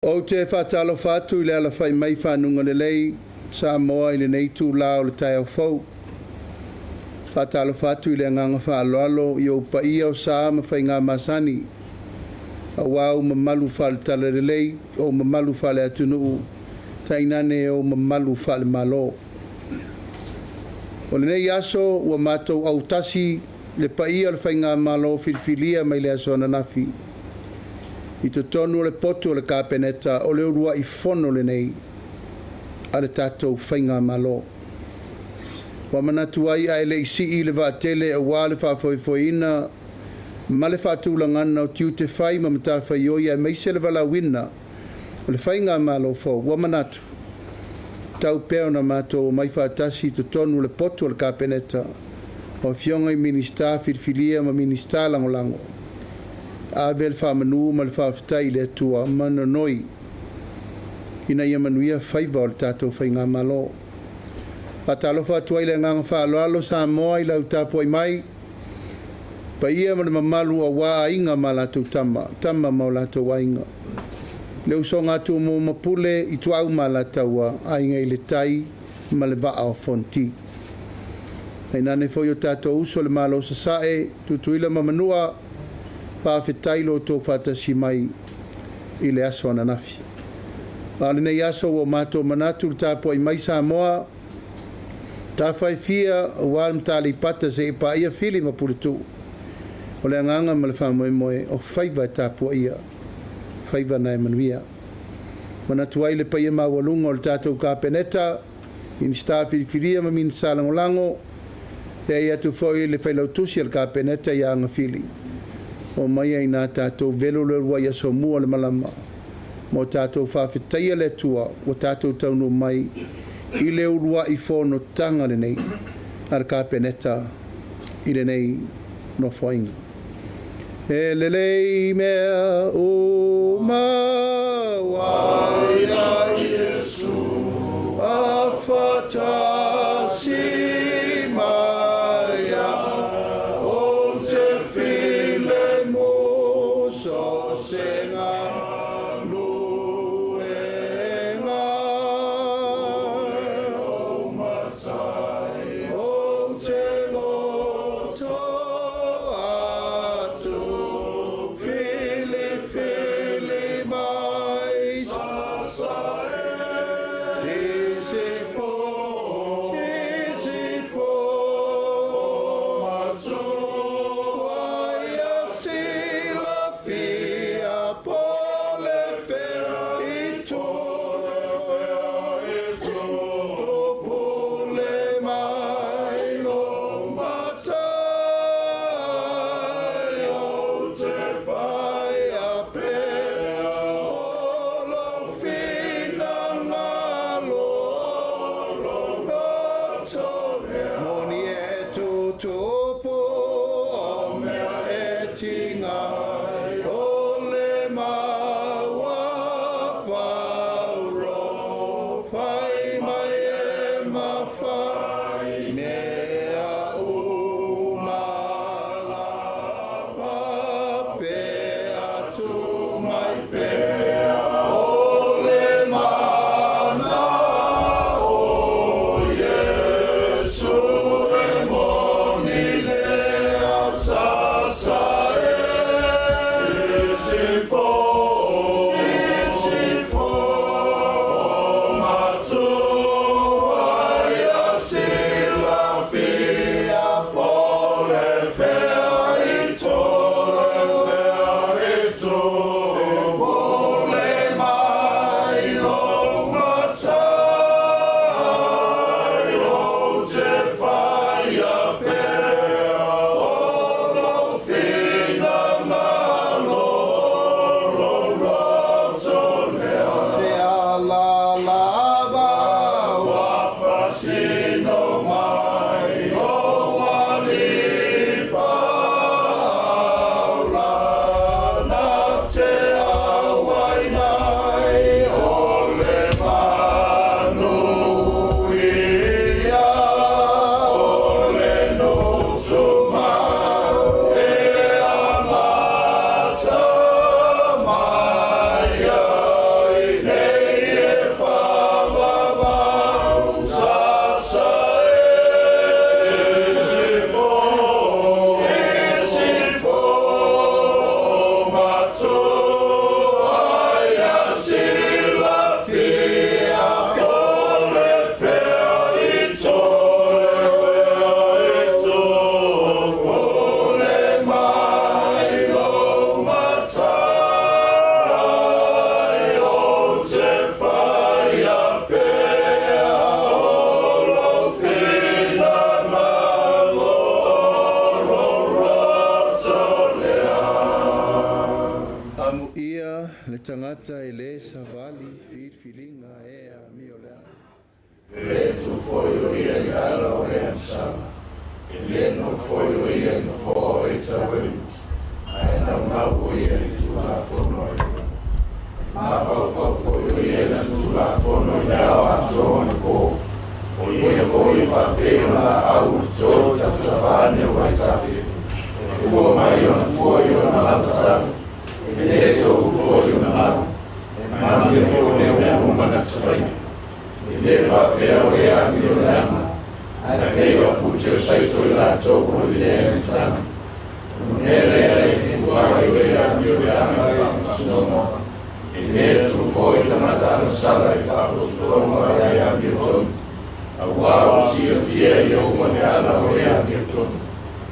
O te whātalo whātu I le ala whai mai whanunga le lei, Samoa I le nei tū lao le tai au whau. Whātalo whātu I le nganga whaaloalo I o Paeā'iga o Sā ma whai ngā masani. A wau mamalu whale tala le lei, o mamalu whale atunuu, tainane o mamalu whale malo. O le nei aso, ua mātou au tasi, le Paeā'iga le whai ngā malo whiriwhiria mai le aso ananafi. I te tonu le poto le Kapeneta o le Ulua'i Fonotaga nei a le tātou whainga malo. Wa manatu ai ai le isi I le vātele a wā le whawhawhawhina ma le whātulangana o tiu te whai ma mata whaioi ai meise le wala wina o le whainga malo fo. Wa manatu tau peo na mātou mai whātasi te tonu le poto le Kapeneta o fionga I minista whiriwhiria ma minista langolango. A vel whamanu ma le whawhitai le atua mananoi. Ina ia manuia whaiva o le tātou whainga malo. Patalo whatua I le nganga whaaloalo Samoa I lau tāpua I mai. Paeā'iga ma le mamalu a wā inga ma lātou tama ma o lātou wainga. Le uso ngātu mo mapule I tuau ma lātaua a inga I le tai ma le vaa o fonti. Hei nane fwoi o tātou uso le malo sasae, tutuila mamanua, whawhitai lo tō whātasi mai I le aso ananafi. Ale nei aso o mātou manatu le tāpua I mai Samoa, tā whai fia o wālam tāli pata se I Paeā'iga whili ma puletu. O le anganga ma le whamoemoe o whaiva tāpua ia, whaiva nai manuia. Manatu ai le Paeā'iga mawalunga o le tātou Kapeneta, in whiriwhiria ma min sālangolango, e ai atu whoi le whailautusi al Kapeneta I anga whili. O mai ai nā tātou velo le rua ia so mua le malama. Mo tātou whawhitaia le tua, o tātou taunu mai, I le Ulua'i Fonotaga le nei, ar Kapeneta, I le nei no whainga. E le lei mea o mawai a Yesu, a whatasi mai a o te while mo so senga. Feel tangata e le savali filinga e a mio lea. Le tu foi o ia ngala o e amsama. Le no foi o ia no fo e tawelu. Ai na mau o ia ni tu la fono ia. Ma fa foi o ia na tu la fono ia o a zona ko. O ia foi fa pena au to ta fane o ai tafi. Fuo mai o foi o na lata. Le tu foi o na lata. Ma mi foi o na lata. Le fa peo e a mio lama, a peo puccio saito la topo le tana. Nere e tuai e a mio lama fa Samoa. Le tu foi tamata sala e fa tomo e a mio ton. A wao si fie io magala e a mio ton.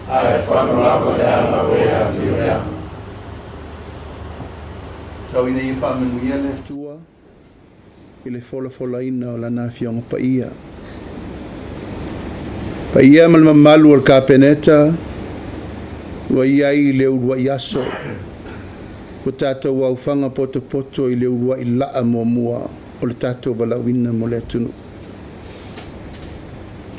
A fa lava e a mio lama. Tau ina I whamenuia le tua. I le fola ina o lana fionga Paeā'iga. Paeā'iga mal mamalu al Kapeneta, ua iai le Ulua'i Aso, ko tātou aufanga poto I le Ulua'i laa mua o le tātou balawina mo le tunu.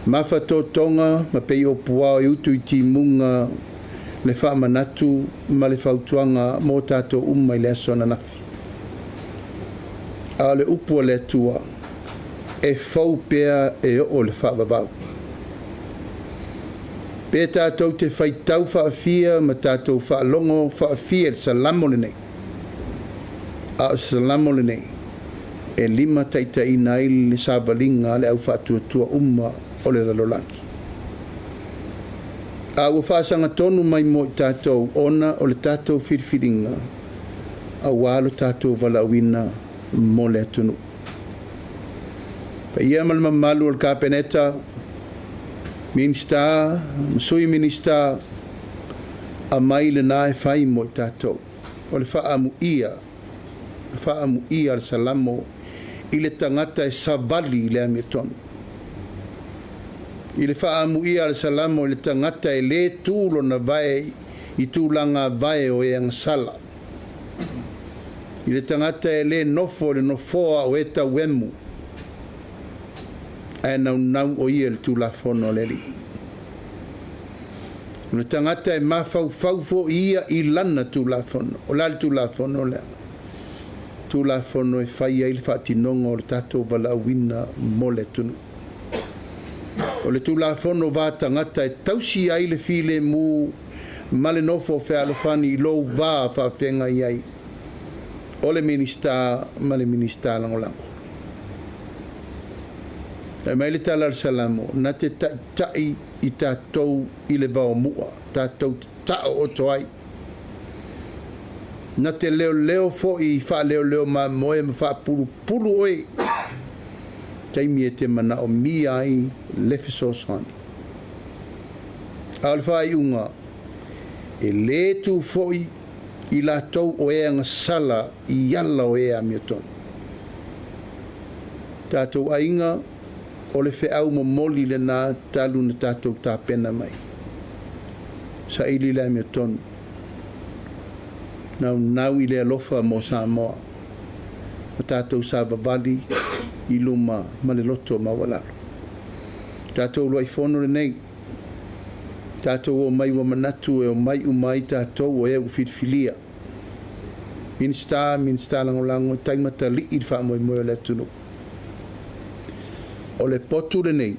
Mafa tonga ma pei o puao I utu I timunga le whaamanatu ma le whautuanga mo tātou I le aso na nafi. A le upu le tua e fau pea e o le whaababau. Pea tātou te whaitau whaafia ma tātou whaalongo whaafia le salamo le nei. A salamo le nei e lima taita ina ili le sabalinga le au whaatua o le lalolangi. A ua whaasanga tonu mai mo I tātou ona o le tātou whirwhiringa a walo tātou walawina mo le tunu. Paeā'iga mal mamalu al Kapeneta, minista, sui minista, a mai le na e whai mo I tātou. O le whaamuia le salamo, I le tangata e savali le amitonu. I le whaamuia le salamo, I le tangata e le tūlo na vai, I tūlanga vai o e angasala. I le tangata e le nofo le nofoa o e tauemu. E nau o ia le tūlafono le li. Le tangata e mawhau ia I lana tūlafono. O la le tūlafono lea. Tūlafono e whai ai le whaatinonga o le tātou balawina mo le tunu. O le tūlafono wā tangata e tausi ai le file mu ma le nofo whealofani I lou wā whawhenga iai. O le minista ma le minista langolango. E mai le tala al salamo, na te tai I tātou I le vao mua, tātou tao o toai. Na te leo fo I wha leo ma moe ma wha pulu oi. Taimi e te mana o mi ai lefe sosani. Al wha I unga, e le tu fo I la tau o e anga sala I ala o e a miotonu. Tātou ainga o le wheau momoli le nā talu na tātou tā pena mai. Sa ili le a miotonu. Nau I le alofa mo Samoa. Ma tātou sa vavali I luma ma le loto ma walalo. Tātou Ulua'i Fonotaga nei. Tātou o mai wa manatu e o mai umai tātou o e u whitwhilia. Minsta langolango taimata li I wha moe le tunu. O le potu le nei.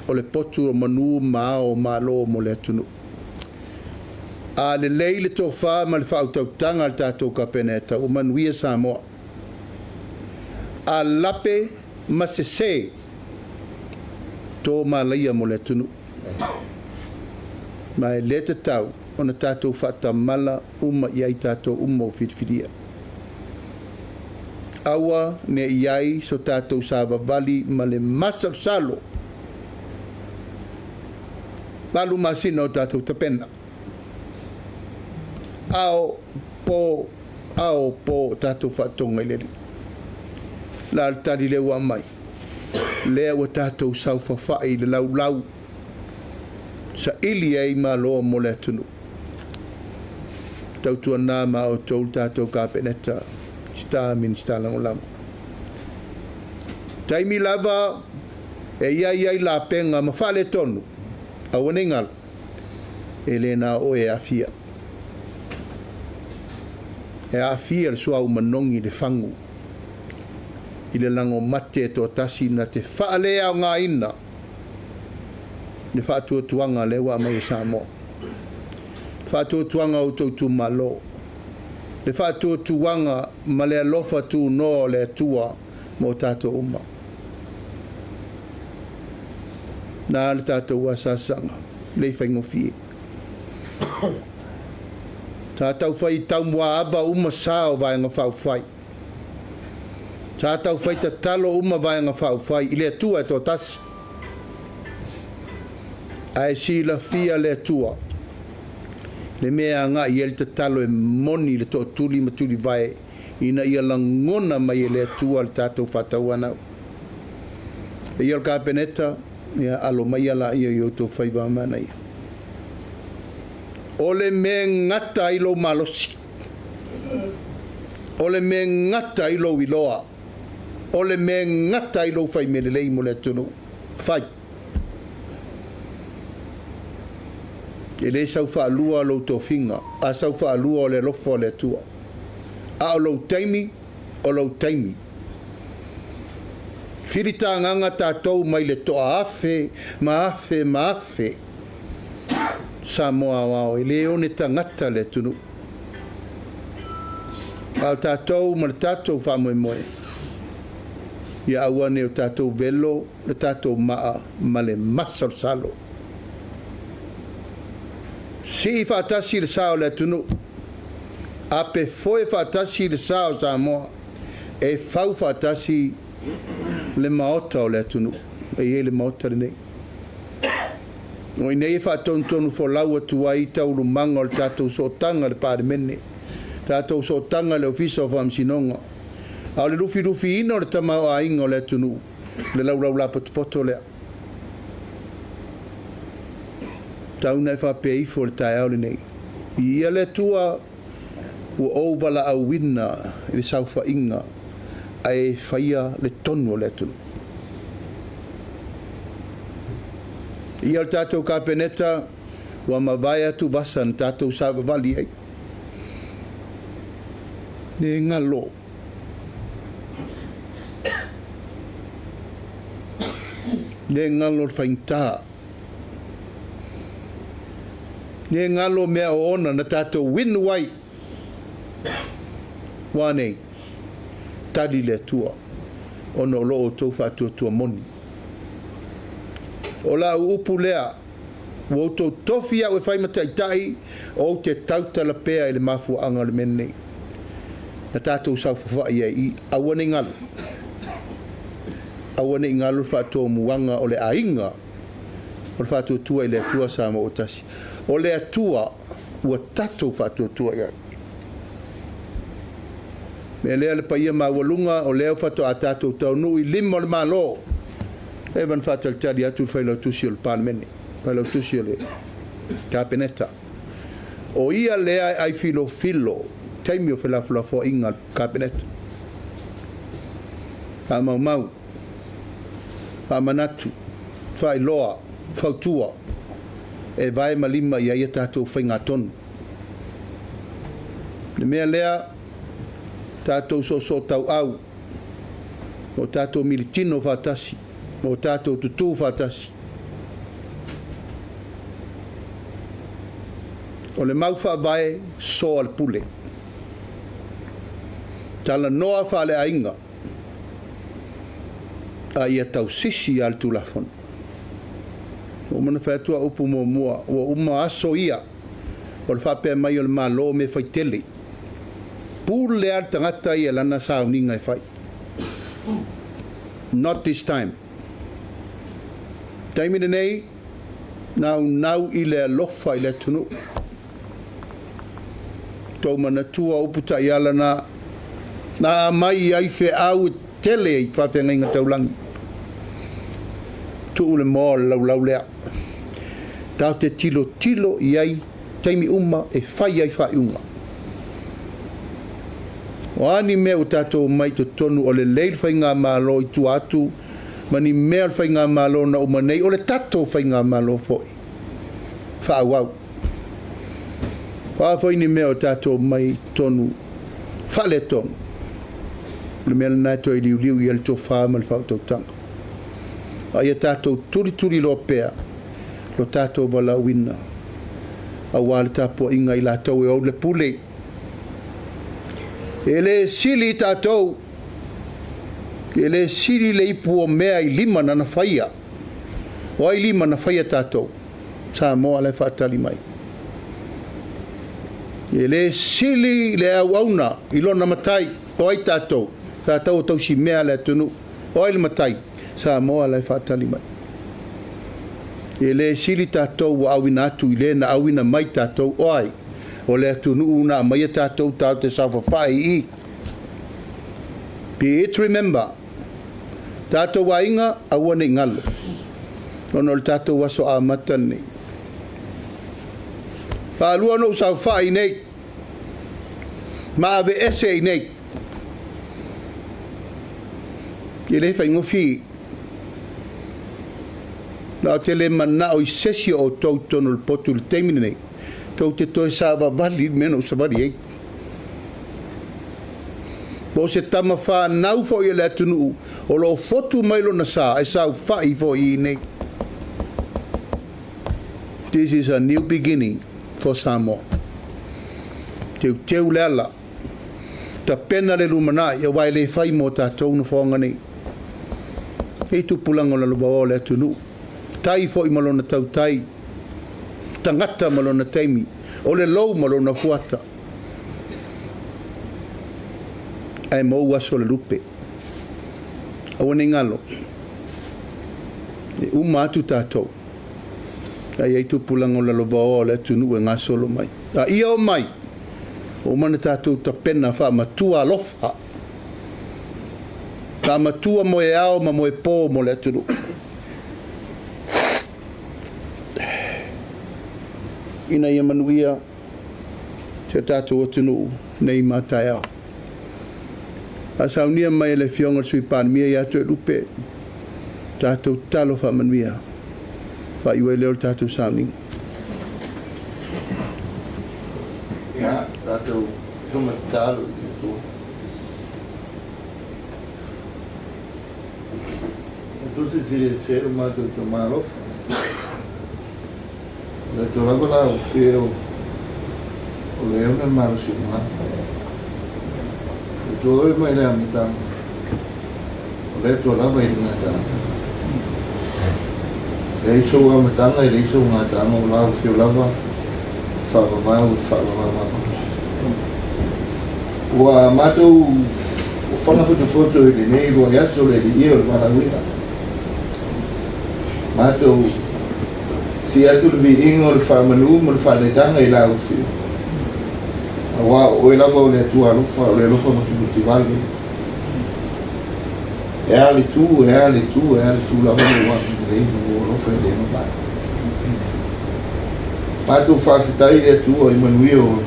O le potu o manu mao malo mo le tunu. A le lei le tō wha ma le whautautanga al tātou Kapeneta o manuia Samoa. A lape ma se tō malaia mo le tunu. Ma e le te tau o na tātou whata mala iai tātou o whitwhiria. Awa ne iai so tātou sāwawali ma le masar salo. Palu masina o tātou tapena. Ao po tātou whatonga I leri. La altari le ua mai. Lea ua tātou sau whawhai le lau. Sa ili ei ma loa mo le tunu. Tautua nā ma o tōu tātou Kapeneta. sta minista langolango taimi lava e ia la penga ma fale tonu a wenengal elena o e afia le sua umanongi le fangu i le lango mate to tasi na te whaalea o ngā ina le whātua tuanga le wa mai Sāmoa whātua tuanga o tautu malo le whātua tuanga ma le alofa tu no le tua mo tātou uma nā le tātou asasanga le whaingofi tātou whai tau mua aba uma sao vai ngā whau whai tātou whai ta talo uma vai ngā whau whai i le tua e tō tasi ai si la fia le tua le mea ngā i ele ta talo e moni le tō tuli ma tuli vai ina ia langona mai e le tua le tātou whatau anau e ia Kapeneta ia alo mai ala ia i o tō whai wa mana ia ole me ngata i lo malosi ole me ngata i lo iloa ole me ngata i lo fai melelei mo le tunu fai e le sau fa lua lo to finga a sau fa lua o le lofo le tua a o lo taimi o lo taimi firita nganga tātou mai le toa afe ma afe Samoa wao ele one tangata le tunu au tātou ma le tātou whamoemoe ia awane o tātou velo le tātou maa ma le masal salo si i whaatasi le sao le tunu a pe foe whaatasi le sao Samoa e whau whaatasi le maota o le tunu e le maota le nei o nei fa tonu fo laua tua i tau lumanga o le tātou sotanga le Palemene tātou sotanga le ofisa o whamsinonga au le rufi ino le tamau a inga o le tunu le lau la poto lea tau nei fa pe ifo le tai au le nei ia le tua ua ouvala au wina i le saufa inga ai faia le tonu o le tunu ia le tātou Kapeneta ua mawai atu vasa na tātou savavali ai ne ngalo ne ngalo le whaintā ne ngalo mea o ona na tātou winu ai wānei tali le tua ono loo tau whātua tua moni o la upu lea o to tofia o fai mata itai o te tautala pea i le mafu anga le mene na tātou saufafa ia i awane ngalu whātua muanga o le ainga o le whātua tua i le atua Sāmoa o tasi o le atua ua tātou whātua tua ia me lea le paia mawalunga o leo whātua a tātou tau nui lima o le malo evan fatal tali atu fai lau tusi o le Palemene fai lau tusi o le Kapeneta o ia lea ai filo taimi o whelafulafo inga Kapeneta a mau a manatu fai loa fautua e vai malima ia ia tātou fai ngā tonu le mea lea tātou so tau au o tātou militino whatasi o tātou tutu whatasi. O le mau whawae so al pule. Tala noa whale ainga. A ia tau sisi al tulafon. O mana whaetua upu mua. O uma aso ia. O le whapea mai o le malo me whaitele. Pule al tangata ia lana sauninga e whai. Not this time. Taimine nei, nau i le alofa i le tunu. Tau mana tua uputa i ala na mai ai fe au tele i whawhenga inga taulangi. Tu ule moa lau lea. Tau te tilo i ai, taimi uma e whai ai whai unga. O ani mea o tātou mai to tonu o le leil whainga mālo I tu atu, mani mea whainga mālo na umanei, o le tātou whainga mālo foi. Whaawau. Whaafoi ni mea o tātou mai tonu, whale tonu. Le mea nai toi liu I ale tō whaama le whautau tanga. A ia tātou turi lo pea, lo tātou wala wina. A wale tāpua inga I lātou e au le pule. Ele sili tātou, ele sili le ipu o mea I lima na whaia. O ai lima na whaia tātou, Sāmoa le whaatali mai. Ele sili le au auna, I lona matai, o ai tātou, tātou tau si mea le atunu, o ai le matai, Sāmoa le whaatali mai. Ele sili tātou wa awina atu I le na awina mai tātou, o ai, o le atunu una mai tātou tau te sawhawhai I. Be it remember, tātou wa inga aua nei ngalo. Nono le tātou waso a matane. Pālua no sawhai nei. Ma ave ese nei. Ke le whaingo fi. Na te le mana o I sesi o tau tono le potu le teimine nei. Tau te toi sāwa wali meno savari ei. Po se tama wha nau fo I le atunu o lo fotu mailo na sā e sāu whai fo I nei. This is a new beginning for Samoa. Teu leala. Ta pena le lumana ia wai le whai mo tātou na whaonga nei. Hei tu pulanga o la luwa o le atunu. Tai fo I malona tau tai. Tangata malona taimi, o le lou malona fuata. Ai mau aso le lupe. Awa nei ngalo. E uma atu tātou. Ai ei tupulanga o la loba o le atunu e ngā solo mai. A ia o mai. O mana tātou ta pena wha matua alofa. Ta matua mo e ao ma mo e pō mo le atunu. Ina ia manuia te tātou atunu nei mātai ao. A saunia mai le fionga sui pānmia I atu e lupe. Tātou talo wha manuia. Wha iwe leo tātou sauning. Ia, tātou suma talo I tu. Tu se sire sero mātou to mārofa. Le to lava la o feo o leo na maro si uma. Le to oi mai le amitang. O le to lava I ngata. Le iso amitanga I le iso ngata ma o la o feo lava. Whawa mai o whawa mai. Ua matou o whanga puto poto I le nei rua yaso le I o le malawina. Matou si atu le viinga o le whamanu mo le whanetanga I lau whiu. A wā o e lava o le atua alofa o le alofa matuputi wale. E ale tu lava o wā rei o alofa e lema mai. Mātou whawhitai le atua I manui o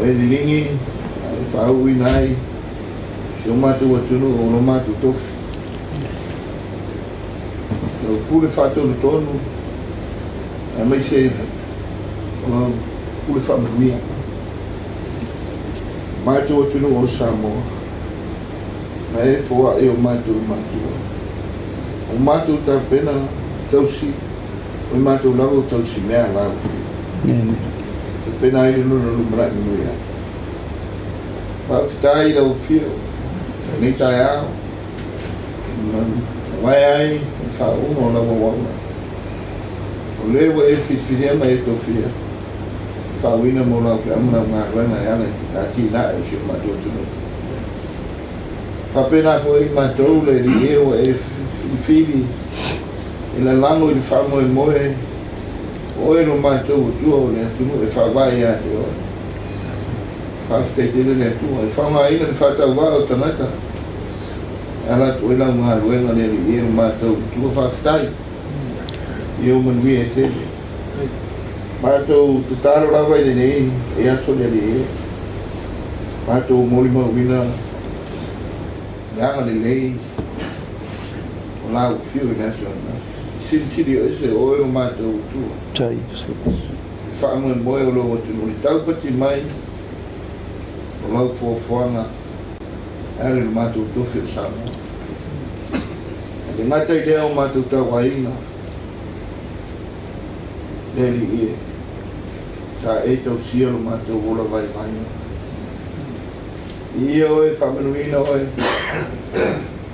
e lilingi, ale whau I nai, si o mātou atunu o no mātou tofi. O pule whātou le tonu, a mai se o pule whamanuia. Mātou atunu o Samoa, na e fōa e o mātou mātua. O mātou tā pena tausi, o mātou lau tausi mea lau. Tā pena aile nuna lumrai nuia. Whawhitai lau whio, nei tai ao, mai ai, whaunga o lawa wauna. O lewa e whiwhiria mai e tofia. Whauina mo lau whiamuna ngā ruanga e ane, ngā tīna e usio mātou tunu. Whapena fo I mātou le li eo e whiwhiri, e la lango I whamo e moe, o e no mātou o tua o le atunu e whawai a te oe. Whawhitai tele le atua, e whaunga ina le whatau wā o tangata. Ala tu ela ngā ruenga le li eo mātou tua whawhitai. Eo manui e tele. Mātou te tāro rawa I le nei, e aso le li eo. Mātou moli mawina Yanga le lei O lau fiu i national Siri o ese o eo mātou tua Tai. Whaamua moe o lo tunu I taupati mai O lau fuafuanga Ale no mātou tofi o Sāmoa E ngata I leo mātou tau wainga Leli ie Sa e tau sia lo mātou wola vai vainga Ia oe whamanuina oe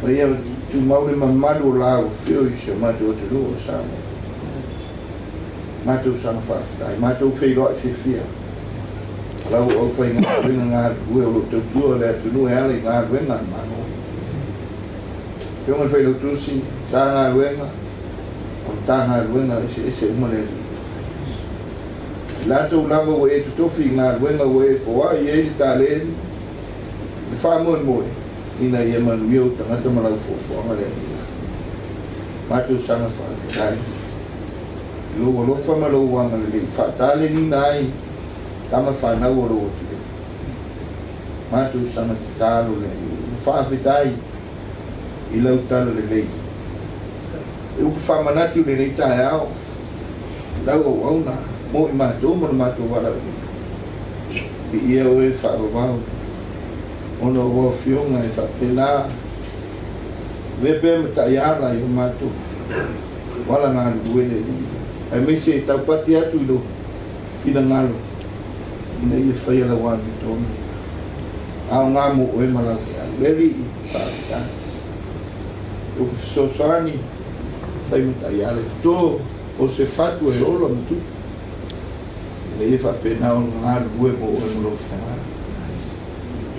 Ma ia tu maure mamalu o lao Whio I se mātou te lua o Sāmoa Mātou sanga whaafitai Mātou wheiroa I whiwhia Lau au whai ngā wenga ngā rue o lo tau tua lea tunu e ale ngā wenga mano Pionga whai lau tusi Tā ngā wenga O tā ngā wenga ese umale Lātou lava o e tutofi ngā wenga o e whawa I e ni tā leni Ni whaamua moe Ina ia manuio tangata malau whafuanga lea Mātou sanga whaafitai Lo lofa malau wanga le whaatale ni nai Tama whanau o roa tue. Mātou sanga te tālo le whaawhitai I lau talo le lei. E upu whamanati o le lei tae ao. Lau au auna, mo I mātou mana mātou wala o. I ia o e whaavavau. Ono o whionga e whapena. Wepe me tai ala I o mātou. Wala ngā ruene li. Ai meise e tau pati atu I lo. Whina ngalo. Ina ia whai ala wāmi tōna. Ao ngā mo oe malau te au. Leli I whaafita. O sosani. Whai me tai ala. Tō o se whatu e ola mutu. Ina ia whapena o ngā rue mo oe malau whanara.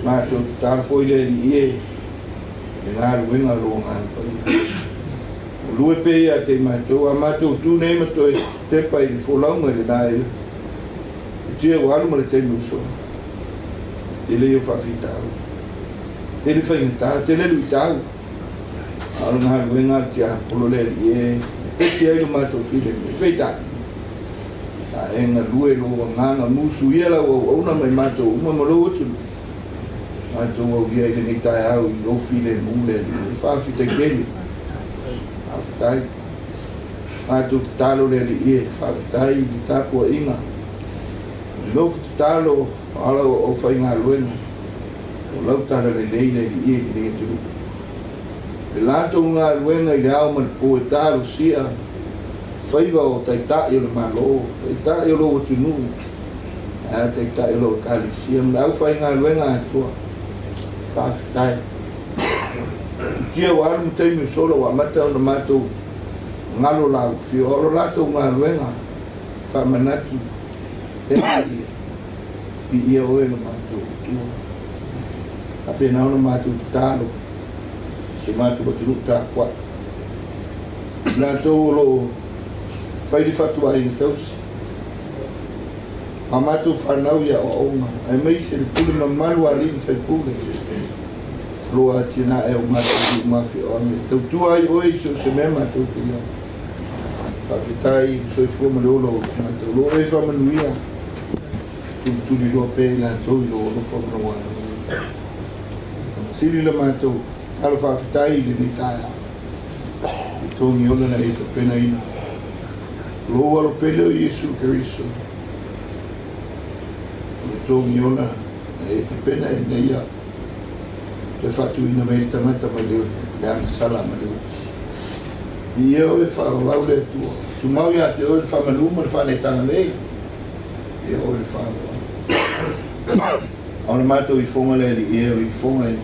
Mātou te tāra fwoi leli ie. E ngā ruenga roa ngā pai. O lue pēia te mātou. A mātou tūnei matoi te pai I wholaunga le nā e. Tia o alu male teimu so. Te leo whawhitau. Te le whaingatau, te le luitau. Alu ngā ruenga tia polo leri e. E tia ilu mātou while me whaitau. Sa e ngā lue loa nganga musu ia lau au auna mai mātou uma maro atu. Mātou au ia I le tai au I lo while mule li. Whawhitai kele. Whawhitai. Mātou te talo leri e. Whawhitai I tāpua inga. Lofu te talo ala o whai ngā luenga. O lau tala le leile I e le turu. Le lātou ngā luenga I le au man po e talo sia. Whaiva o taitai o le malo. Taitai o lo o tunu. Taitai o lo o kali sia. Mla au whai ngā luenga atua. Whawhitai. Tia o alu mtaimi solo wa mata o na mātou ngalo lau whio. Oro lātou ngā luenga. Whamanatu. I ia oe no mātou tua. A pena ona mātou te tālo. Se mātou o te ruta kua. Nā tau o lo whairi whatua I tausi. A mātou whanau ia o aunga. Ai mei se le pule ma malu a rin whai pule. Roa tina e o mātou I mawhi o ame. Tau tua I oe so se mea mātou te ia. Whawhitai soi fua malolo mātou. Lo e whamanuia. Tuli loa pē la tau I lo whakarawa. Siri la mātou, tala whawhitai I ni tāia. I tōngi ona na e ka pena ina. Lo alo pēleo I Iesu Keriso. I tōngi ona na e ka pena e neia. Te whatu ina mei tangata ma leo, le ana sala ma leo. I eo e whakalau le tua. Tu mau ia te oe whamanuma le whane tanga lei. I eo e whakalau. Auna mātou I whonga le li eo I whonga e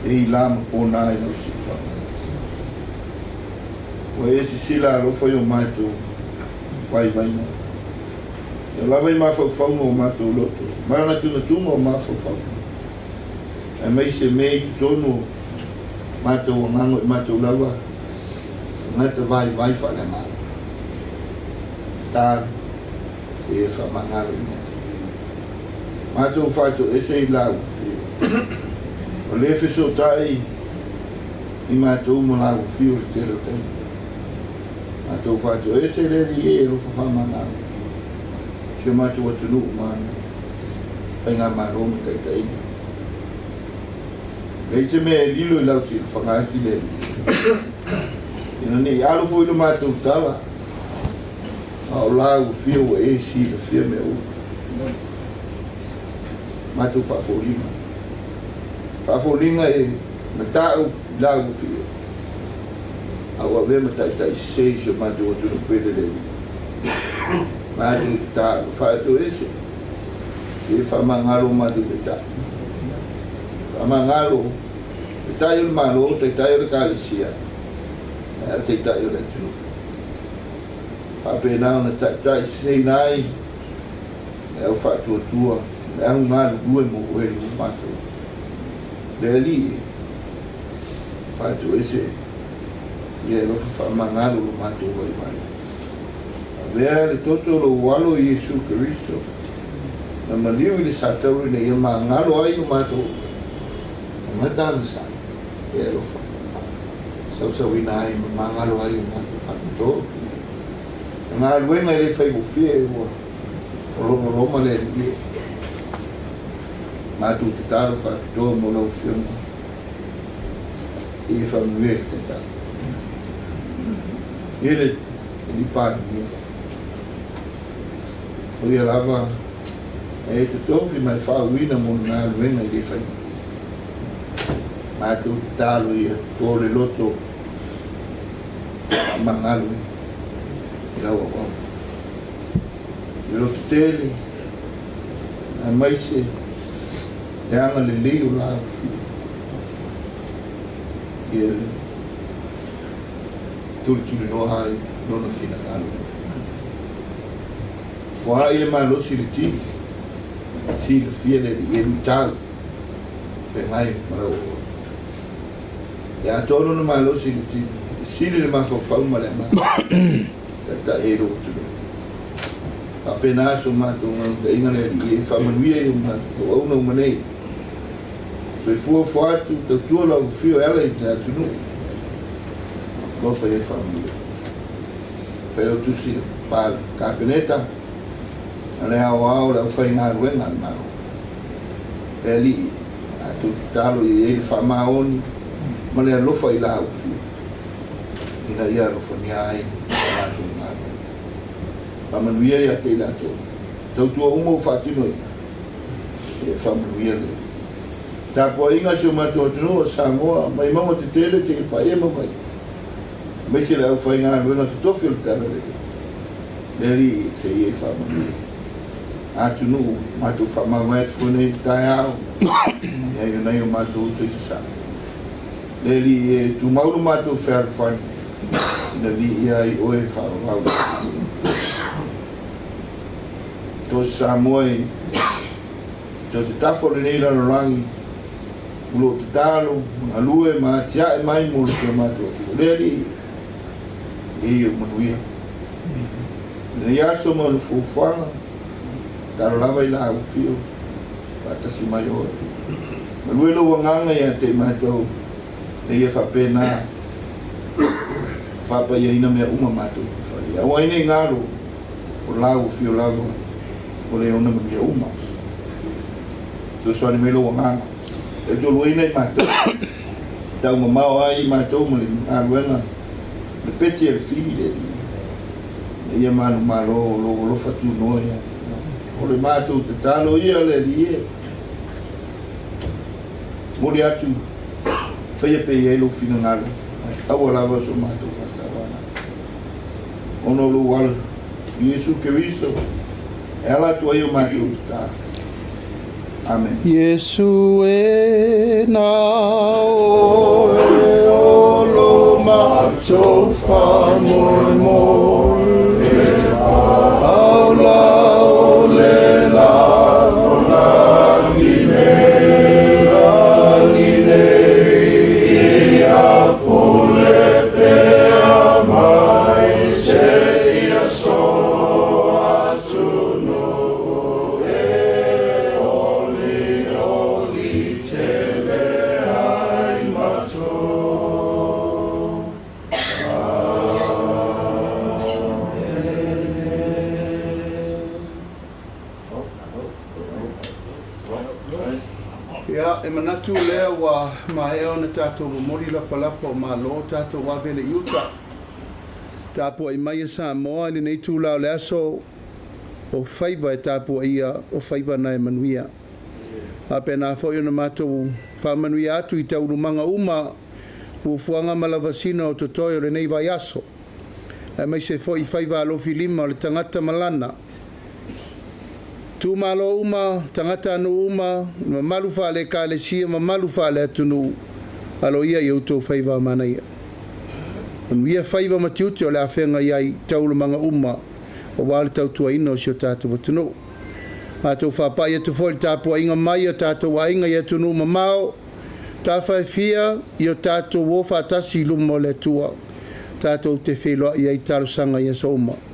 I lama pōnā I lau si whanga. O e si sila alofa I o mātou wai vaina. E lawa I mawhauwhaunga o mātou loto. Marana tuna tunga o mawhauwhaunga. E mei se mei ki tonu mātou o ngango I mātou lawa. Ngata vai whale ngā. Tāru. E whamangaro I mātou. Mātou whātou ese I lau. O le wheso tai I mātou mo lau whio I tero tai. Mātou whātou ese le li e rofa whamangaro. Se mātou atunu mana. Painga maro me tai. Lei se me lilo I lau si whangati le. Ina ni alu fo ilo mātou tala. Ao lau fia wa e si le fia me o. Mātou whaafolinga. Whaafolinga e me tāu lau fia. Au a vema tai sei se mātou o tunu pere le. Mātou tāu whaatou ese. E whamangaro mātou te tāu. Whamangaro. Te tai o le malo, te tai o le kālisia. Te tai o le tunu. Papenao na tai sei nai. E au whaatua. E au ngāru ue mo ue lu mātou. Le ali. Whaatou ese. Ia lo whamangaro lu mātou vai mai. Vea le toto lo walo I Yesu Keristo. Na maliu I le sātau I le ia mangaro ai lu mātou. Na matanga sa. Ia lo sau ina ai mangaro ai lu mātou whakato. Ngā luenga I le whaimofia e ua. O loma le ia. Mātou te tāro whakato mo lau whionga. I whamuere te tāro. Ele pāni mea. O ia lava e te tofi mai whauina mo ngā luenga I le whai. Mātou te tālo ia tōre loto mangalu I lau a wau. I loto tele a maise e anga le leo lau whiu. Ia tūri no hai nona whina alu. Wha I le malo si le tini. Si le whia le I elu tāu. Whe ngai marau. E a tōro na malo si le tini. Si le mawhawhau ma le ma. Ta e ro tūru. A pena so mātou ngā inga le I e whamanuia I o mātou au nau manei. So I fua whaatu tau tuola o whio ala I te atunu. Lofa e whamuia. Whai o tusi pāle Kapeneta. A le ao le au whai ngā ruenga I maro. E li a tu talo I e le whamaoni. Ma le alofa I la au whio. Ina ia alofa ni ai. Mātou ngā ruenga. Whamanuia I a te lato. Tau tua umo whaatino I. E whamanuia le. Tā Paeā'iga se o mātou atunua Sāmoa, mai maunga te tele te Paeā'iga mai. Mai se le au whai ngā ruenga te tofi o le tāra reke. Leri se I e whamanuia. Atunu, mātou whamawai te whune tai au. Ia I nei o mātou uso I sa. Leri e tu mauru mātou whare whani. Ina li ia I oe whawau. Tō Samoa I. Tō te tafore nei raro rangi. Ulo te tālo, alue, ma tia e mai mo le kia mātua. Leri, e o manuia. Nei aso ma le fuwhanga, taro lava I la au fio, patasi mai ora. Malue lo wanganga ia te mātua, nei e whapena, whapa ia ina mea uma mātua. Awa ine ngaro, o lau fio lava, o le ona mea uma. Tō soani me lo wanganga. E tō luina I mātou. Tau mamao ai I mātou ma le āruenga. Le peti e le whiri le li. E ia manu malo lo fatu noia. O le mātou te tālo ia le li e. Mori atu. Whaia pe I elo whina ngalo. Awa lava so mātou whatawana. Ono lo wala. Yesu Keristo. E ala tu ai o mātou te tālo. Amen. Yesu e na o e o lo mātou whamoi moi e whau la o le la o la gine I a pule pea mai se I a so atunu tele ai mato. e manatu lea wa mae ona tātou mori lapalapa o malo tātou wawele iuta. Tāpua i mai Samoa ni nei tūlau le aso o whaiva e tāpua ia o whaiva na e manuia. Ape nā whoi ona mātou whamanuia atu i tauru manga uma fuanga malavasina o totoi o le nei vai aso. E mai se whoi whaiva alofi lima o le tangata malana. Tu malo uma, tangata anu uma, mamalu whale ka le sia, mamalu whale atunu alo ia i auto whaiva manaia. Ia whaiva matiuti o le awhenga iai taulu manga uma o wale tautua ina o sio tātou atunu. Mātou whapai atu whoi tāpua inga mai o tātou wa inga i atunu mamao, tā whaifia i o tātou wofa atasi lumo le tua, tātou te wheloa i ai taro sanga i asoma.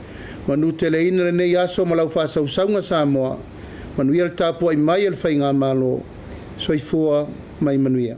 Manu te le ina le nei aso malau whasau saunga Samoa. Manuia le tāpua i mai al whainga malo. Soifua mai manuia.